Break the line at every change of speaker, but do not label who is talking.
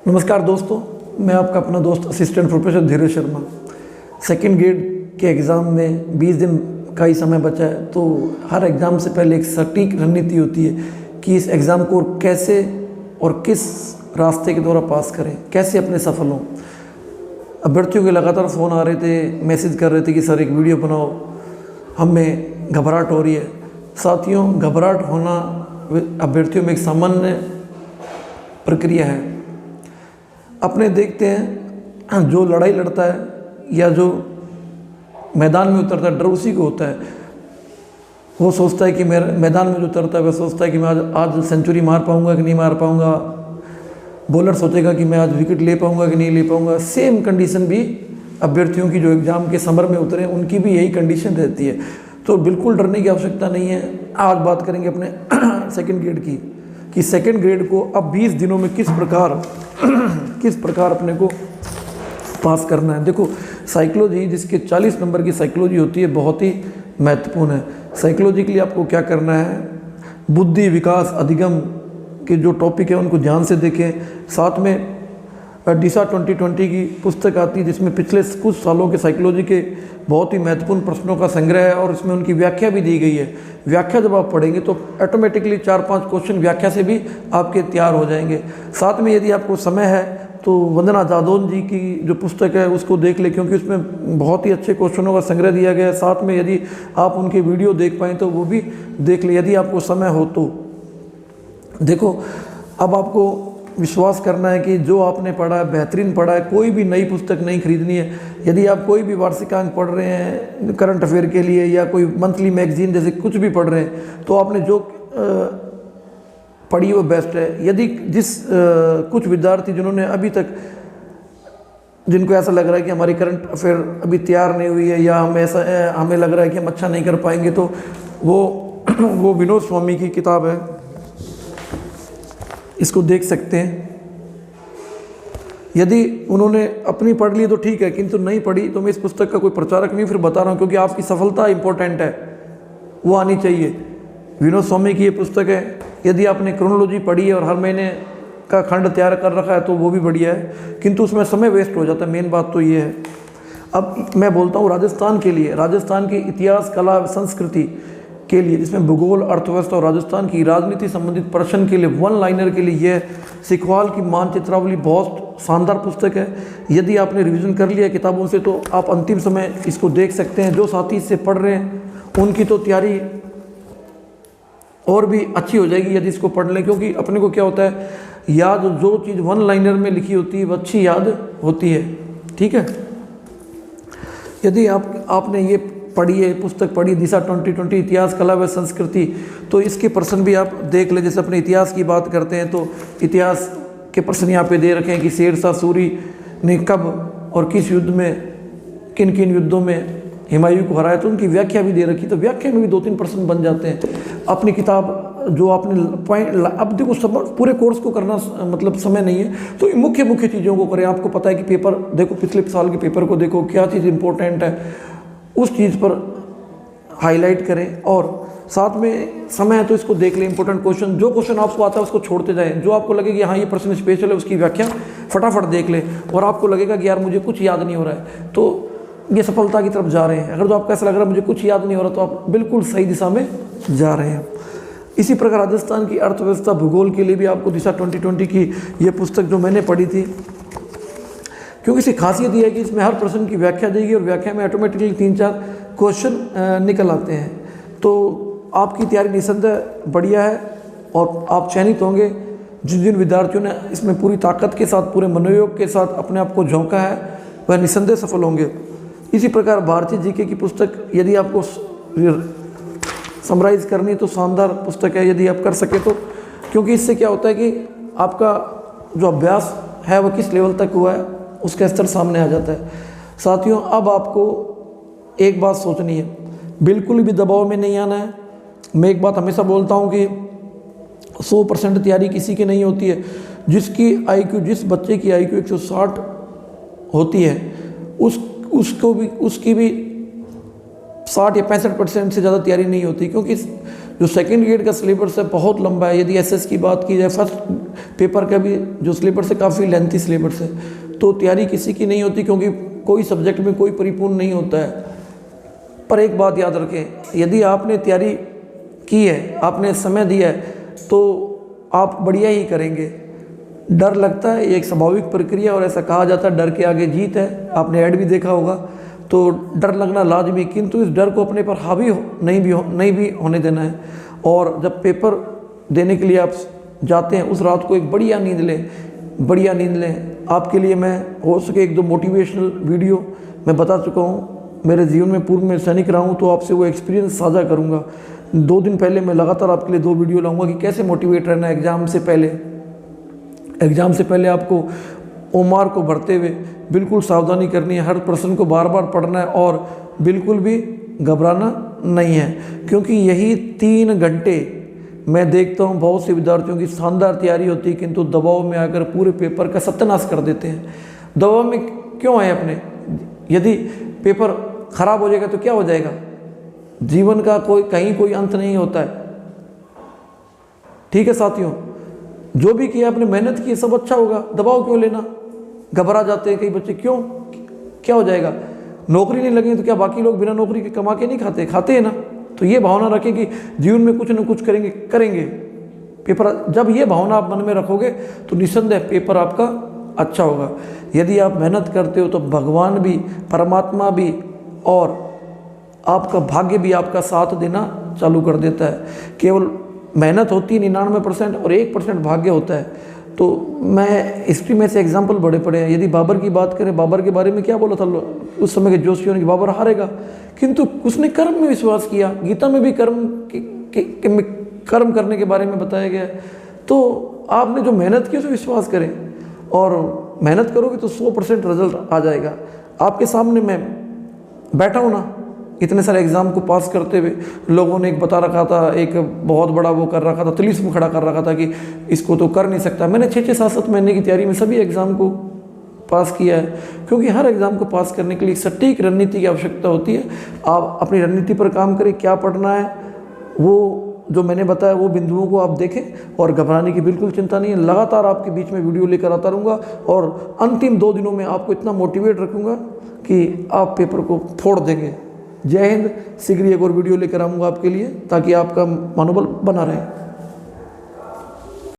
नमस्कार दोस्तों, मैं आपका अपना दोस्त असिस्टेंट प्रोफेसर धीरज शर्मा। सेकंड ग्रेड के एग्ज़ाम में 20 दिन का ही समय बचा है, तो हर एग्ज़ाम से पहले एक सटीक रणनीति होती है कि इस एग्ज़ाम को कैसे और किस रास्ते के द्वारा पास करें, कैसे अपने सफल हों। अभ्यर्थियों के लगातार फ़ोन आ रहे थे, मैसेज कर रहे थे कि सर एक वीडियो बनाओ, हमें घबराहट हो रही है। साथियों, घबराहट होना अभ्यर्थियों में एक सामान्य प्रक्रिया है। अपने देखते हैं जो लड़ाई लड़ता है या जो मैदान में उतरता है, डर उसी को होता है। वो सोचता है कि मेरे मैदान में जो उतरता है वह सोचता है कि मैं आज सेंचुरी मार पाऊंगा कि नहीं मार पाऊंगा। बॉलर सोचेगा कि मैं आज विकेट ले पाऊंगा कि नहीं ले पाऊंगा। सेम कंडीशन भी अभ्यर्थियों की जो एग्ज़ाम के समर में उतरे उनकी भी यही कंडीशन रहती है। तो बिल्कुल डरने की आवश्यकता नहीं है। आज बात करेंगे अपने सेकेंड ग्रेड की, कि सेकेंड ग्रेड को अब 20 दिनों में किस प्रकार अपने को पास करना है। देखो, साइकोलॉजी जिसके 40 नंबर की साइकोलॉजी होती है, बहुत ही महत्वपूर्ण है। साइकोलॉजी के लिए आपको क्या करना है, बुद्धि विकास अधिगम के जो टॉपिक है उनको ध्यान से देखें। साथ में दिशा 2020 की पुस्तक आती है जिसमें पिछले कुछ सालों के साइकोलॉजी के बहुत ही महत्वपूर्ण प्रश्नों का संग्रह है और इसमें उनकी व्याख्या भी दी गई है। व्याख्या जब आप पढ़ेंगे तो ऑटोमेटिकली 4-5 क्वेश्चन व्याख्या से भी आपके तैयार हो जाएंगे। साथ में यदि आपको समय है तो वंदना जादौन जी की जो पुस्तक है उसको देख ले, क्योंकि उसमें बहुत ही अच्छे क्वेश्चनों का संग्रह दिया गया है। साथ में यदि आप उनके वीडियो देख पाएँ तो वो भी देख ले यदि आपको समय हो तो। देखो, अब आपको विश्वास करना है कि जो आपने पढ़ा है बेहतरीन पढ़ा है। कोई भी नई पुस्तक नहीं खरीदनी है। यदि आप कोई भी वार्षिकांक पढ़ रहे हैं करंट अफेयर के लिए या कोई मंथली मैगजीन जैसे कुछ भी पढ़ रहे हैं तो आपने जो पढ़ी वो बेस्ट है। यदि कुछ विद्यार्थी जिन्होंने अभी तक जिनको ऐसा लग रहा है कि हमारी करंट अफेयर अभी तैयार नहीं हुई है या हमें लग रहा है कि हम अच्छा नहीं कर पाएंगे, तो वो विनोद स्वामी की किताब है, इसको देख सकते हैं। यदि उन्होंने अपनी पढ़ ली तो ठीक है, किंतु नहीं पढ़ी तो मैं इस पुस्तक का कोई प्रचारक नहीं, फिर बता रहा हूँ, क्योंकि आपकी सफलता इंपॉर्टेंट है, वो आनी चाहिए। विनोद स्वामी की ये पुस्तक है। यदि आपने क्रोनोलॉजी पढ़ी है और हर महीने का खंड तैयार कर रखा है तो वो भी बढ़िया है, किंतु उसमें समय वेस्ट हो जाता है। मेन बात तो ये है। अब मैं बोलता हूँ राजस्थान के लिए, राजस्थान के इतिहास कला संस्कृति के लिए, जिसमें भूगोल अर्थव्यवस्था और राजस्थान की राजनीति संबंधित प्रश्न के लिए वन लाइनर के लिए यह सिखवाल की मानचित्रावली बहुत शानदार पुस्तक है। यदि आपने रिवीजन कर लिया किताबों से तो आप अंतिम समय इसको देख सकते हैं। जो साथी इससे पढ़ रहे हैं उनकी तो तैयारी और भी अच्छी हो जाएगी यदि इसको पढ़ लें, क्योंकि अपने को क्या होता है, याद जो चीज़ वन लाइनर में लिखी होती है वो अच्छी याद होती है। ठीक है, यदि आपने ये पढ़ी है, पुस्तक पढ़ी दिशा 2020 इतिहास कला व संस्कृति, तो इसके प्रश्न भी आप देख लें। जैसे अपने इतिहास की बात करते हैं तो इतिहास के प्रश्न यहाँ पे दे रखे हैं कि शेरशाह सूरी ने कब और किस युद्ध में, किन किन युद्धों में हुमायूं को हराया, तो उनकी व्याख्या भी दे रखी। तो व्याख्या में भी 2-3 प्रश्न बन जाते हैं। अपनी किताब जो आपने अब देखो पूरे कोर्स को करना मतलब समय नहीं है, तो मुख्य चीज़ों को करें। आपको पता है कि पेपर देखो, पिछले साल के पेपर को देखो, क्या चीज़ इंपॉर्टेंट है उस चीज़ पर हाईलाइट करें। और साथ में समय है तो इसको देख लें। इंपॉर्टेंट क्वेश्चन, जो क्वेश्चन आपको आता है उसको छोड़ते जाएं। जो आपको लगे कि हाँ ये प्रश्न स्पेशल है उसकी व्याख्या फटाफट देख लें। और आपको लगेगा कि यार मुझे कुछ याद नहीं हो रहा है, तो ये सफलता की तरफ जा रहे हैं। अगर तो आपको ऐसा लग रहा है मुझे कुछ याद नहीं हो रहा, तो आप बिल्कुल सही दिशा में जा रहे हैं। इसी प्रकार राजस्थान की अर्थव्यवस्था भूगोल के लिए भी आपको दिशा 2020 की ये पुस्तक जो मैंने पढ़ी थी, क्योंकि इसकी खासियत ये है कि इसमें हर प्रश्न की व्याख्या देगी और व्याख्या में ऑटोमेटिकली 3-4 क्वेश्चन निकल आते हैं। तो आपकी तैयारी निसंदेह बढ़िया है और आप चयनित होंगे। जिन विद्यार्थियों ने इसमें पूरी ताकत के साथ, पूरे मनोयोग के साथ अपने आप को झोंका है, वह निसंदेह सफल होंगे। इसी प्रकार भारतीय जीके की पुस्तक यदि आपको समराइज करनी तो शानदार पुस्तक है, यदि आप कर सके तो, क्योंकि इससे क्या होता है कि आपका जो अभ्यास है वह किस लेवल तक हुआ है उसका स्तर सामने आ जाता है। साथियों, अब आपको एक बात सोचनी है, बिल्कुल भी दबाव में नहीं आना है। मैं एक बात हमेशा बोलता हूँ कि 100% तैयारी किसी की नहीं होती है। जिस बच्चे की IQ 160 होती है उसकी भी 60 या 65% से ज़्यादा तैयारी नहीं होती, क्योंकि जो सेकंड ग्रेड का सिलेबस है बहुत लंबा है। यदि एसएस की बात की जाए, फर्स्ट पेपर का भी जो सिलेबस है काफ़ी लेंथी सिलेबस है। तो तैयारी किसी की नहीं होती, क्योंकि कोई सब्जेक्ट में कोई परिपूर्ण नहीं होता है। पर एक बात याद रखें, यदि आपने तैयारी की है, आपने समय दिया है, तो आप बढ़िया ही करेंगे। डर लगता है, ये एक स्वाभाविक प्रक्रिया, और ऐसा कहा जाता है डर के आगे जीत है। आपने ऐड भी देखा होगा। तो डर लगना लाजमी, किंतु इस डर को अपने पर हावी नहीं भी होने देना है। और जब पेपर देने के लिए आप जाते हैं, उस रात को एक बढ़िया नींद लें। आपके लिए मैं हो सके 1-2 मोटिवेशनल वीडियो मैं बता चुका हूँ। मेरे जीवन में पूर्व में सैनिक रहा हूँ, तो आपसे वो एक्सपीरियंस साझा करूँगा। 2 दिन पहले मैं लगातार आपके लिए 2 वीडियो लाऊंगा कि कैसे मोटिवेट रहना है एग्ज़ाम से पहले। एग्ज़ाम से पहले आपको ओमार को भरते हुए बिल्कुल सावधानी करनी है, हर प्रश्न को बार बार पढ़ना है और बिल्कुल भी घबराना नहीं है। क्योंकि यही 3 घंटे मैं देखता हूँ बहुत से विद्यार्थियों की शानदार तैयारी होती है, किंतु दबाव में आकर पूरे पेपर का सत्यानाश कर देते हैं। दबाव में क्यों है अपने? यदि पेपर खराब हो जाएगा तो क्या हो जाएगा? जीवन का कोई अंत नहीं होता है। ठीक है साथियों, जो भी किया आपने, मेहनत की, सब अच्छा होगा। दबाव क्यों लेना? घबरा जाते हैं कई बच्चे, क्यों? क्या हो जाएगा? नौकरी नहीं लगेगी तो क्या बाकी लोग बिना नौकरी के कमा के नहीं खाते हैं ना? तो ये भावना रखें कि जीवन में कुछ न कुछ करेंगे। पेपर, जब ये भावना आप मन में रखोगे तो निस्संदेह पेपर आपका अच्छा होगा। यदि आप मेहनत करते हो तो भगवान भी, परमात्मा भी और आपका भाग्य भी आपका साथ देना चालू कर देता है। केवल मेहनत होती है 99% और 1% भाग्य होता है। तो मैं हिस्ट्री में से एग्जाम्पल बड़े पड़े हैं। यदि बाबर की बात करें, बाबर के बारे में क्या बोला था उस समय के जोशियों ने कि बाबर हारेगा, किंतु उसने कर्म में विश्वास किया। गीता में भी कर्म करने के बारे में बताया गया है। तो आपने जो मेहनत की उसे विश्वास करें, और मेहनत करोगे तो 100% रिजल्ट आ जाएगा। आपके सामने मैं बैठा हूँ ना, इतने सारे एग्ज़ाम को पास करते हुए लोगों ने एक बता रखा था, एक बहुत बड़ा वो कर रखा था, तिलिस्म खड़ा कर रखा था कि इसको तो कर नहीं सकता। मैंने 6-6, 7-7 महीने की तैयारी में सभी एग्ज़ाम को पास किया है। क्योंकि हर एग्ज़ाम को पास करने के लिए सटीक रणनीति की आवश्यकता होती है। आप अपनी रणनीति पर काम करें, क्या पढ़ना है, वो जो मैंने बताया वो बिंदुओं को आप देखें, और घबराने की बिल्कुल चिंता नहीं है। लगातार आपके बीच में वीडियो लेकर आता रहूँगा, और अंतिम 2 दिनों में आपको इतना मोटिवेट रखूँगा कि आप पेपर को फोड़ देंगे। जय हिंद। शीघ्र एक और वीडियो लेकर आऊँगा आपके लिए, ताकि आपका मनोबल बना रहे।